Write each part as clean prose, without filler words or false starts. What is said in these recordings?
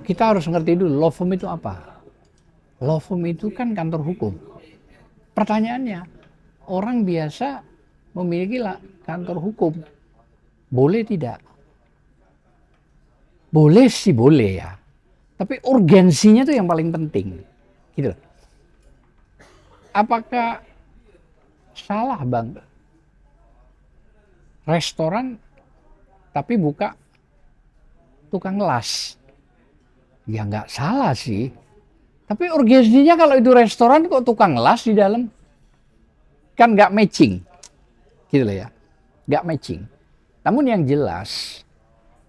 kita harus ngerti dulu law firm itu apa. Law firm itu kan kantor hukum. Pertanyaannya, orang biasa memiliki kantor hukum, boleh tidak? Boleh sih boleh ya, tapi urgensinya tuh yang paling penting, gitu. Apakah salah bang restoran tapi buka tukang las? Ya nggak salah sih. Tapi urgensinya kalau itu restoran kok tukang las di dalam? Kan nggak matching. Gitu loh ya. Nggak matching. Namun yang jelas,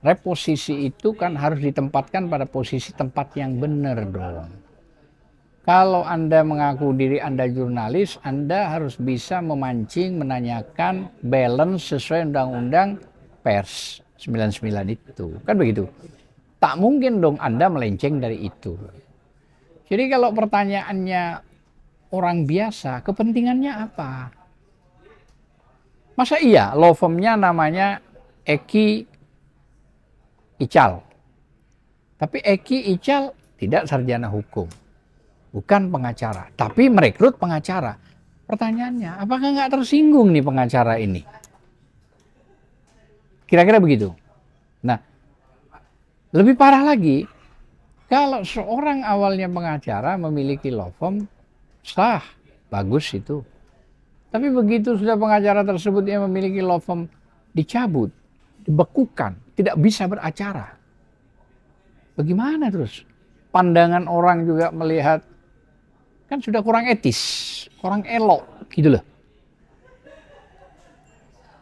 reposisi itu kan harus ditempatkan pada posisi tempat yang benar dong. Kalau Anda mengaku diri Anda jurnalis, Anda harus bisa memancing, menanyakan balance sesuai undang-undang pers 99 itu. Kan begitu. Tak mungkin dong Anda melenceng dari itu. Jadi kalau pertanyaannya orang biasa, kepentingannya apa? Masa iya law firm-nya namanya Eki Ical. Tapi Eki Ical tidak sarjana hukum. Bukan pengacara. Tapi merekrut pengacara. Pertanyaannya, apakah nggak tersinggung nih pengacara ini? Kira-kira begitu. Nah, lebih parah lagi, kalau seorang awalnya pengacara memiliki law firm, sah, bagus itu. Tapi begitu sudah pengacara tersebut yang memiliki law firm dicabut, dibekukan, tidak bisa beracara. Bagaimana terus? Pandangan orang juga melihat, kan sudah kurang etis, kurang elok, gitu loh.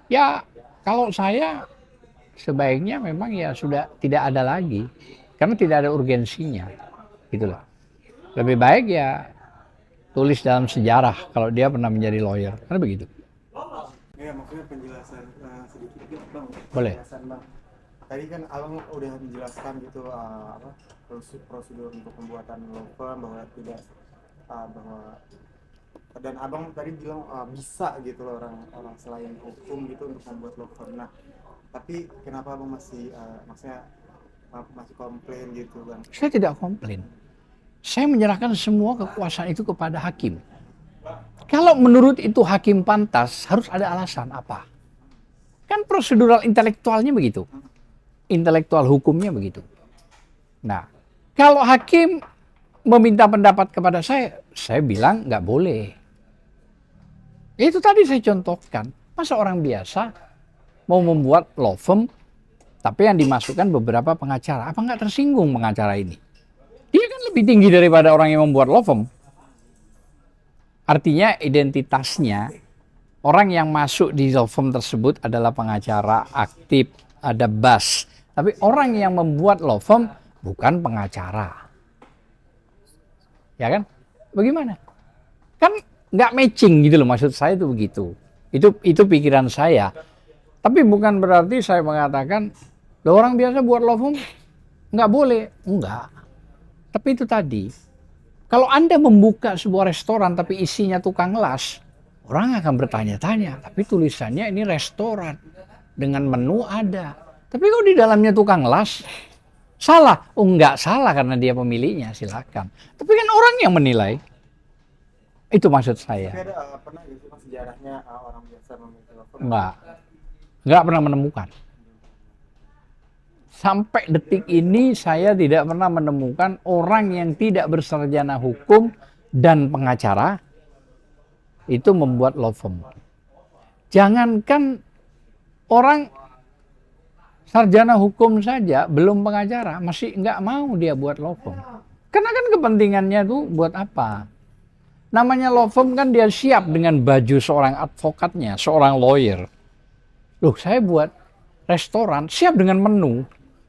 Ya, kalau saya sebaiknya memang ya sudah tidak ada lagi. Karena tidak ada urgensinya, gitu loh. Lebih baik ya tulis dalam sejarah kalau dia pernah menjadi lawyer, karena begitu. Ya maksudnya penjelasan sedikit gitu bang. Boleh. Penjelasan bang. Tadi kan abang udah menjelaskan gitu apa prosedur untuk pembuatan law firm bahwa tidak bahwa dan abang tadi bilang bisa gitu loh orang selain hukum gitu untuk membuat law firm. Nah tapi kenapa abang masih maksudnya masih komplain gitu bang? Saya tidak komplain. Saya menyerahkan semua kekuasaan itu kepada hakim. Kalau menurut itu hakim pantas, harus ada alasan apa? Kan prosedural intelektualnya begitu. Intelektual hukumnya begitu. Nah, kalau hakim meminta pendapat kepada saya bilang nggak boleh. Itu tadi saya contohkan. Masa orang biasa mau membuat law firm, tapi yang dimasukkan beberapa pengacara. Apa nggak tersinggung pengacara ini? Dia kan lebih tinggi daripada orang yang membuat law firm. Artinya identitasnya, orang yang masuk di law firm tersebut adalah pengacara aktif, ada bas. Tapi orang yang membuat law firm bukan pengacara. Ya kan? Bagaimana? Kan nggak matching gitu loh, maksud saya itu begitu. Itu pikiran saya. Tapi bukan berarti saya mengatakan, orang biasa buat law firm nggak boleh. Enggak. Tapi itu tadi, kalau Anda membuka sebuah restoran tapi isinya tukang las, orang akan bertanya-tanya, tapi tulisannya ini restoran dengan menu ada. Tapi kok di dalamnya tukang las? Salah? Oh enggak salah karena dia pemiliknya, silakan. Tapi kan orang yang menilai. Itu maksud saya. Tapi ada pernah gitu mas sejarahnya orang biasa memiliki law firm? Enggak pernah menemukan. Sampai detik ini saya tidak pernah menemukan orang yang tidak bersarjana hukum dan pengacara itu membuat law firm. Jangankan orang sarjana hukum saja, belum pengacara, masih nggak mau dia buat law firm. Karena kan kepentingannya tuh buat apa? Namanya law firm kan dia siap dengan baju seorang advokatnya, seorang lawyer. Loh, saya buat restoran siap dengan menu.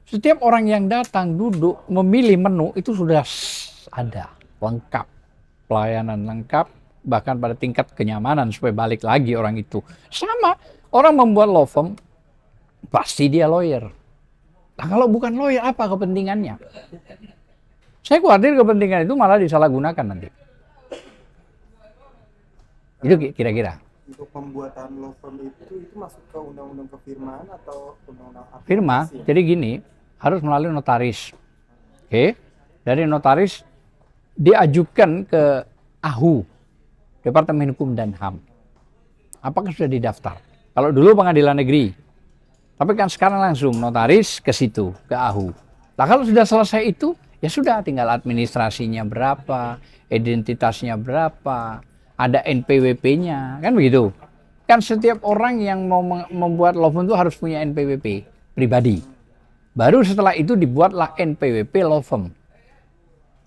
Setiap orang yang datang duduk memilih menu itu sudah ada, lengkap. Pelayanan lengkap, bahkan pada tingkat kenyamanan supaya balik lagi orang itu. Sama, orang membuat law firm, pasti dia lawyer. Nah kalau bukan lawyer, apa kepentingannya? Saya khawatir kepentingan itu malah disalahgunakan nanti. Itu kira-kira. Untuk pembuatan law firm itu masuk ke undang-undang kefirmaan atau undang-undang Firma, jadi gini, harus melalui notaris. Oke, dari notaris diajukan ke AHU, Departemen Hukum dan HAM. Apakah sudah didaftar? Kalau dulu pengadilan negeri, tapi kan sekarang langsung notaris ke situ, ke AHU. Nah kalau sudah selesai itu, ya sudah tinggal administrasinya berapa, identitasnya berapa, ada NPWP-nya, kan begitu. Kan setiap orang yang mau membuat law firm itu harus punya NPWP pribadi. Baru setelah itu dibuatlah NPWP law firm.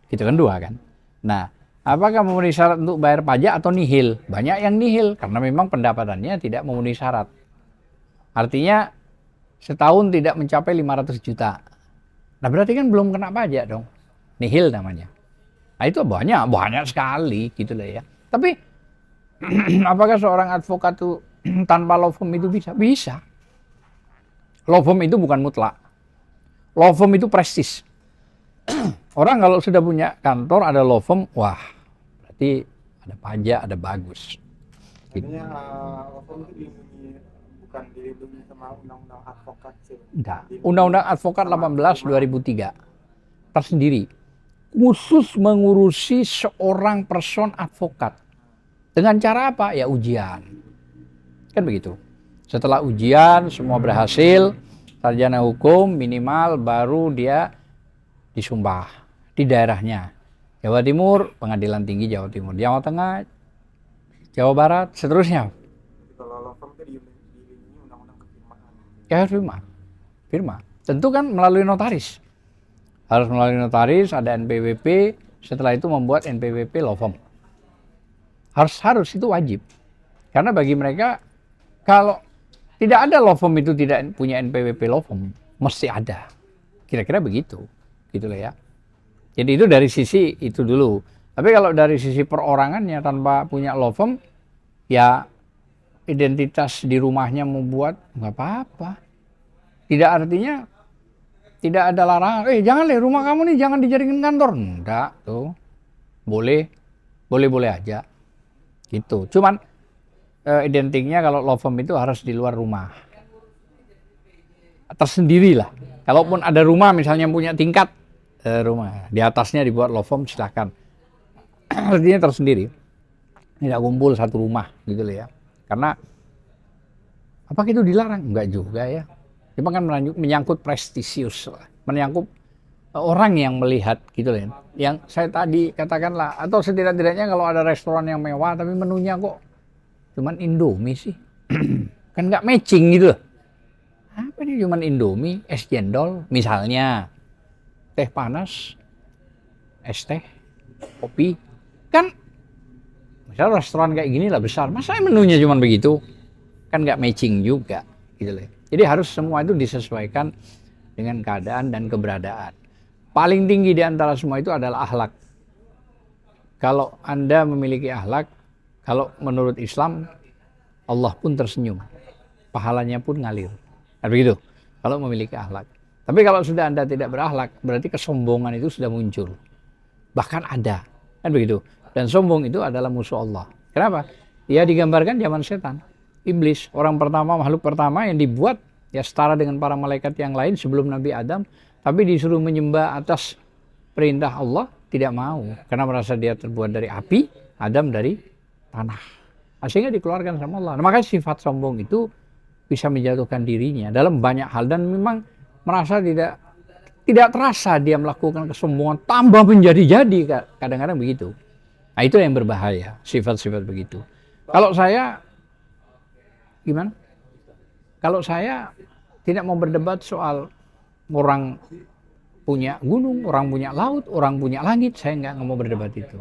Gitu kan dua kan. Nah, apakah memenuhi syarat untuk bayar pajak atau nihil? Banyak yang nihil karena memang pendapatannya tidak memenuhi syarat. Artinya setahun tidak mencapai 500 juta. Nah berarti kan belum kena pajak dong. Nihil namanya. Nah itu banyak sekali gitu lah ya. Tapi apakah seorang advokat itu tanpa law firm itu bisa? Bisa. Law firm itu bukan mutlak. Law firm itu prestis. Orang kalau sudah punya kantor, ada law firm, wah berarti ada pajak, ada bagus. Artinya law firm itu bukan dilindungi sama undang-undang advokat sih. Enggak. Undang-undang Advokat 18 2003 tersendiri khusus mengurusi seorang person advokat. Dengan cara apa? Ya ujian. Kan begitu. Setelah ujian semua berhasil, sarjana hukum minimal baru dia disumpah di daerahnya. Jawa Timur, Pengadilan Tinggi Jawa Timur. Jawa Tengah, Jawa Barat, seterusnya. Kalau law firm itu dilindungi undang-undang kefirmaan. Ya firma. Tentu kan melalui notaris. Harus melalui notaris, ada NPWP, setelah itu membuat NPWP law firm. Harus itu wajib. Karena bagi mereka kalau tidak ada law firm itu tidak punya NPWP law firm, mesti ada. Kira-kira begitu. Gitulah ya. Jadi itu dari sisi itu dulu. Tapi kalau dari sisi perorangannya tanpa punya law firm, ya identitas di rumahnya membuat nggak apa-apa. Tidak artinya tidak ada larangan. Jangan deh rumah kamu nih jangan dijadikan kantor. Enggak tuh. Boleh aja. Gitu. Cuman identiknya kalau law firm itu harus di luar rumah. Tersendiri lah. Kalaupun ada rumah misalnya punya tingkat rumah, di atasnya dibuat law firm silahkan. Artinya tersendiri. Tidak kumpul satu rumah gitu loh ya. Karena apakah itu dilarang? Enggak juga ya. Cuma kan menyangkut prestisius, menyangkut orang yang melihat gitu loh. Yang saya tadi katakanlah, atau setidak-tidaknya kalau ada restoran yang mewah tapi menunya kok cuman Indomie sih. Kan nggak matching gitu. Apa ini cuman Indomie, es cendol misalnya, teh panas, es teh, kopi. Kan misalnya restoran kayak gini lah besar, masa menunya cuman begitu? Kan nggak matching juga gitu loh. Jadi harus semua itu disesuaikan dengan keadaan dan keberadaan. Paling tinggi di antara semua itu adalah akhlak. Kalau Anda memiliki akhlak, kalau menurut Islam, Allah pun tersenyum. Pahalanya pun ngalir. Kan begitu? Kalau memiliki akhlak. Tapi kalau sudah Anda tidak berakhlak, berarti kesombongan itu sudah muncul. Bahkan ada. Kan begitu? Dan sombong itu adalah musuh Allah. Kenapa? Ya digambarkan zaman setan. Iblis, orang pertama, makhluk pertama yang dibuat ya setara dengan para malaikat yang lain sebelum Nabi Adam, tapi disuruh menyembah atas perintah Allah, tidak mau karena merasa dia terbuat dari api, Adam dari tanah. Sehingga dikeluarkan sama Allah. Nah, makanya sifat sombong itu bisa menjatuhkan dirinya dalam banyak hal dan memang merasa tidak terasa dia melakukan kesombongan tambah menjadi-jadi, kadang-kadang begitu. Nah, itu yang berbahaya, sifat-sifat begitu. Kalau saya gimana? Kalau saya tidak mau berdebat soal orang punya gunung, orang punya laut, orang punya langit, saya nggak mau berdebat itu.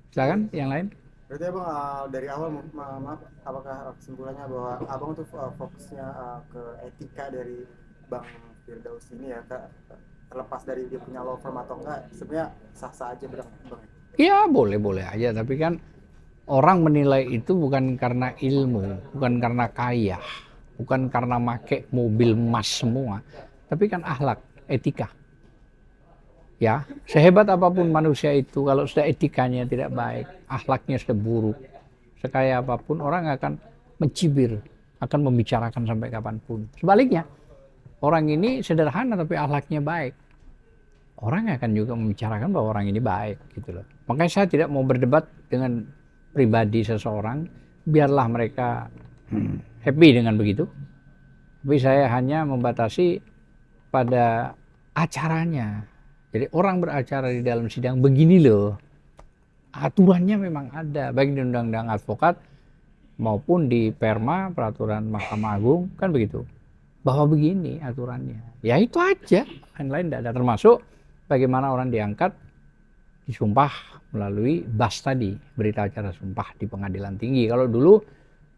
Silakan yang lain. Berarti abang dari awal maaf, apakah kesimpulannya bahwa abang tuh fokusnya ke etika dari Bang Firdaus ini ya, terlepas dari dia punya law firm atau enggak, sebenarnya sah-sah aja bang? Iya boleh aja, tapi kan orang menilai itu bukan karena ilmu, bukan karena kaya, bukan karena make mobil emas semua, tapi kan akhlak, etika. Ya, sehebat apapun manusia itu, kalau sudah etikanya tidak baik, akhlaknya sudah buruk, sekaya apapun orang akan mencibir, akan membicarakan sampai kapanpun. Sebaliknya, orang ini sederhana tapi akhlaknya baik, orang akan juga membicarakan bahwa orang ini baik gitu loh. Makanya saya tidak mau berdebat dengan pribadi seseorang, biarlah mereka happy dengan begitu. Tapi saya hanya membatasi pada acaranya. Jadi orang beracara di dalam sidang begini loh. Aturannya memang ada, baik di Undang-Undang Advokat maupun di Perma, Peraturan Mahkamah Agung, kan begitu. Bahwa begini aturannya. Ya itu aja, lain-lain tidak ada. Termasuk bagaimana orang diangkat, disumpah melalui BAS tadi, berita acara sumpah di pengadilan tinggi. Kalau dulu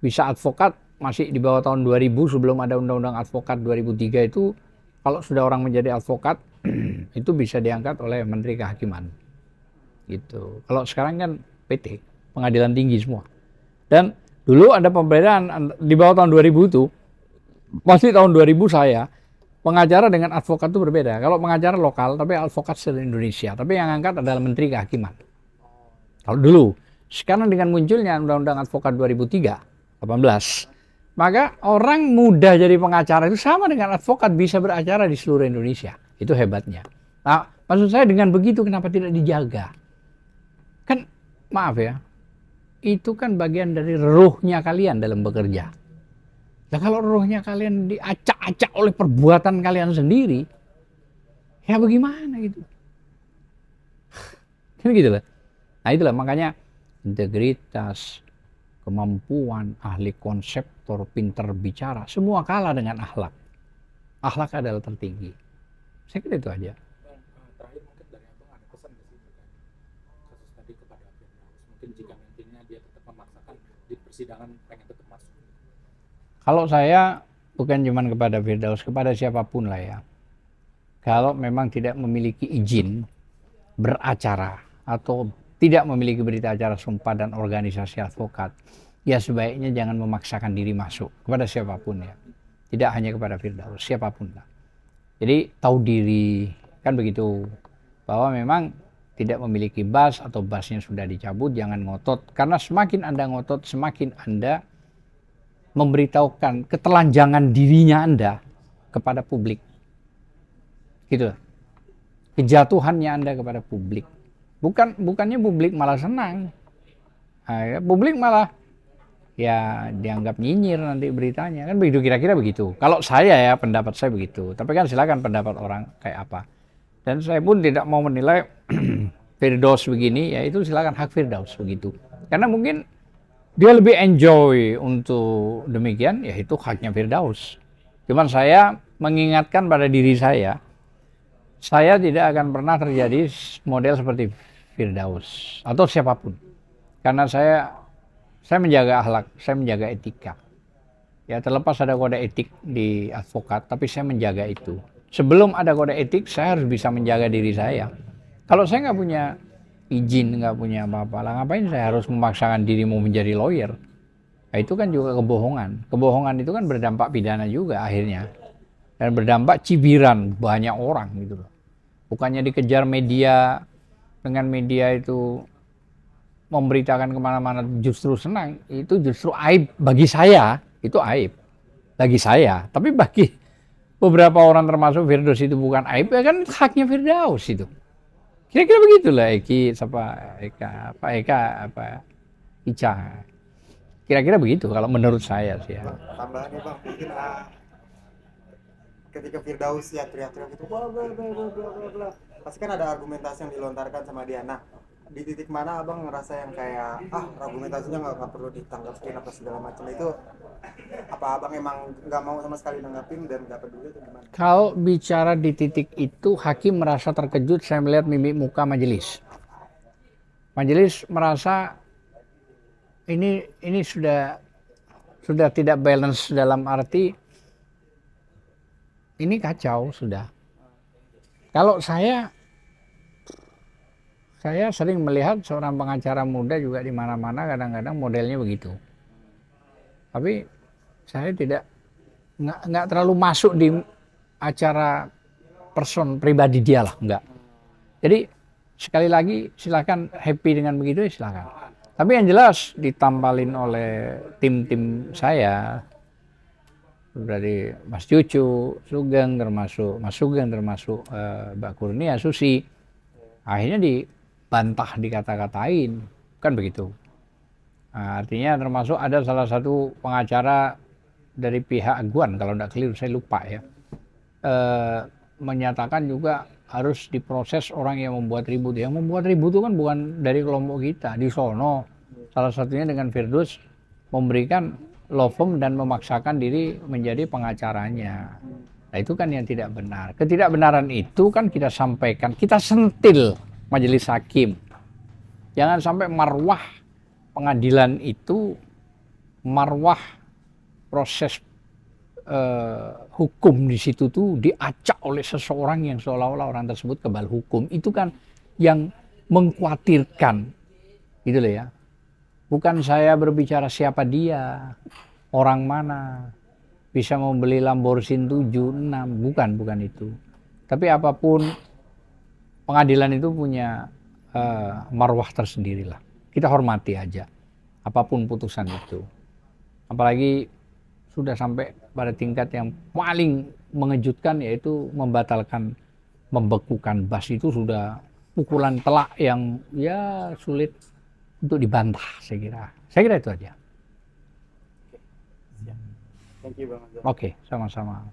bisa advokat masih di bawah tahun 2000 sebelum ada Undang-Undang Advokat 2003 itu, kalau sudah orang menjadi advokat itu bisa diangkat oleh Menteri Kehakiman. Gitu. Kalau sekarang kan PT, pengadilan tinggi semua. Dan dulu ada pembedaan di bawah tahun 2000 itu, masih tahun 2000 saya, pengacara dengan advokat itu berbeda. Kalau pengacara lokal, tapi advokat seluruh Indonesia. Tapi yang angkat adalah Menteri Kehakiman. Kalau dulu, sekarang dengan munculnya Undang-Undang Advokat 2003, 18, maka orang muda jadi pengacara itu sama dengan advokat bisa beracara di seluruh Indonesia. Itu hebatnya. Nah, maksud saya dengan begitu kenapa tidak dijaga? Kan, maaf ya, itu kan bagian dari ruhnya kalian dalam bekerja. Ya kalau ruhnya kalian diacak-acak oleh perbuatan kalian sendiri, ya bagaimana gitu? Kan gitu lah. Nah itulah makanya integritas, kemampuan, ahli konseptor, pintar bicara, semua kalah dengan akhlak. Akhlak adalah tertinggi. Saya kira itu aja. Terakhir mungkin dari Abang ada pesan nggak sih dengan kasus tadi kepada Firdaus? Mungkin jika nantinya dia tetap memaksakan di persidangan pengen tetap masuk. Kalau saya bukan cuma kepada Firdaus, kepada siapapun lah ya. Kalau memang tidak memiliki izin beracara atau tidak memiliki berita acara sumpah dan organisasi advokat, ya sebaiknya jangan memaksakan diri masuk kepada siapapun ya. Tidak hanya kepada Firdaus, siapapun lah. Jadi tahu diri, kan begitu. Bahwa memang tidak memiliki BAS atau BASnya sudah dicabut, jangan ngotot. Karena semakin Anda ngotot, semakin Anda memberitahukan ketelanjangan dirinya Anda kepada publik. Gitu. Kejatuhannya Anda kepada publik. Bukannya publik malah senang. Nah, ya, publik malah ya dianggap nyinyir nanti beritanya. Kan begitu, kira-kira begitu. Kalau saya ya, pendapat saya begitu. Tapi kan silakan pendapat orang kayak apa. Dan saya pun tidak mau menilai Firdaus begini, ya itu silakan hak Firdaus begitu. Karena mungkin dia lebih enjoy untuk demikian, ya itu haknya Firdaus. Cuman saya mengingatkan pada diri saya tidak akan pernah terjadi model seperti Firdaus atau siapapun. Karena saya menjaga akhlak, saya menjaga etika. Ya terlepas ada kode etik di advokat, tapi saya menjaga itu. Sebelum ada kode etik, saya harus bisa menjaga diri saya. Kalau saya nggak punya izin, nggak punya apa-apa, lah ngapain saya harus memaksakan diri mau menjadi lawyer? Nah, itu kan juga kebohongan. Kebohongan itu kan berdampak pidana juga akhirnya. Dan berdampak cibiran banyak orang gitu loh. Bukannya dikejar media, dengan media itu memberitakan kemana-mana justru senang, itu justru aib bagi saya, itu aib bagi saya. Tapi bagi beberapa orang termasuk Firdaus itu bukan aib, ya kan haknya Firdaus itu. Kira-kira begitulah Ica. Kira-kira begitu kalau menurut saya sih ya. Tambahannya Bang, mungkin ketika Firdaus ya teriak-teriak itu bla bla bla bla bla bla, pasti kan ada argumentasi yang dilontarkan sama dia. Nah, di titik mana Abang ngerasa yang kayak argumentasinya nggak perlu ditanggapin apa segala macam itu, apa Abang emang nggak mau sama sekali nanggapin dan nggak peduli atau gimana? Kalau bicara di titik itu, hakim merasa terkejut saya melihat mimik muka majelis. Majelis merasa ini sudah tidak balance dalam arti ini kacau sudah. Kalau saya sering melihat seorang pengacara muda juga di mana-mana kadang-kadang modelnya begitu. Tapi saya nggak terlalu masuk di acara person pribadi dia lah, enggak. Jadi sekali lagi silakan happy dengan begitu ya silakan. Tapi yang jelas ditampalin oleh tim-tim saya, dari Mas Cucu, Sugeng termasuk Mas Sugeng termasuk Mbak Kurnia, Susi, akhirnya dibantah, dikata-katain, kan begitu. Nah, artinya termasuk ada salah satu pengacara dari pihak Aguan, kalau tidak keliru saya lupa ya, menyatakan juga harus diproses orang yang membuat ribut. Yang membuat ribut itu kan bukan dari kelompok kita, di sono salah satunya dengan Firdaus memberikan law firm dan memaksakan diri menjadi pengacaranya. Nah itu kan yang tidak benar. Ketidakbenaran itu kan kita sampaikan, kita sentil majelis hakim. Jangan sampai marwah pengadilan itu, marwah proses hukum di situ tuh diacak oleh seseorang yang seolah-olah orang tersebut kebal hukum. Itu kan yang mengkhawatirkan, gitu loh ya. Bukan saya berbicara siapa dia, orang mana, bisa membeli Lamborghini 7, 6, bukan itu. Tapi apapun, pengadilan itu punya marwah tersendiri lah. Kita hormati aja, apapun putusan itu. Apalagi sudah sampai pada tingkat yang paling mengejutkan, yaitu membatalkan, membekukan BAS. Itu sudah pukulan telak yang ya sulit untuk dibantah, saya kira. Saya kira itu aja. Thank you Bang Azhar. Oke, sama-sama.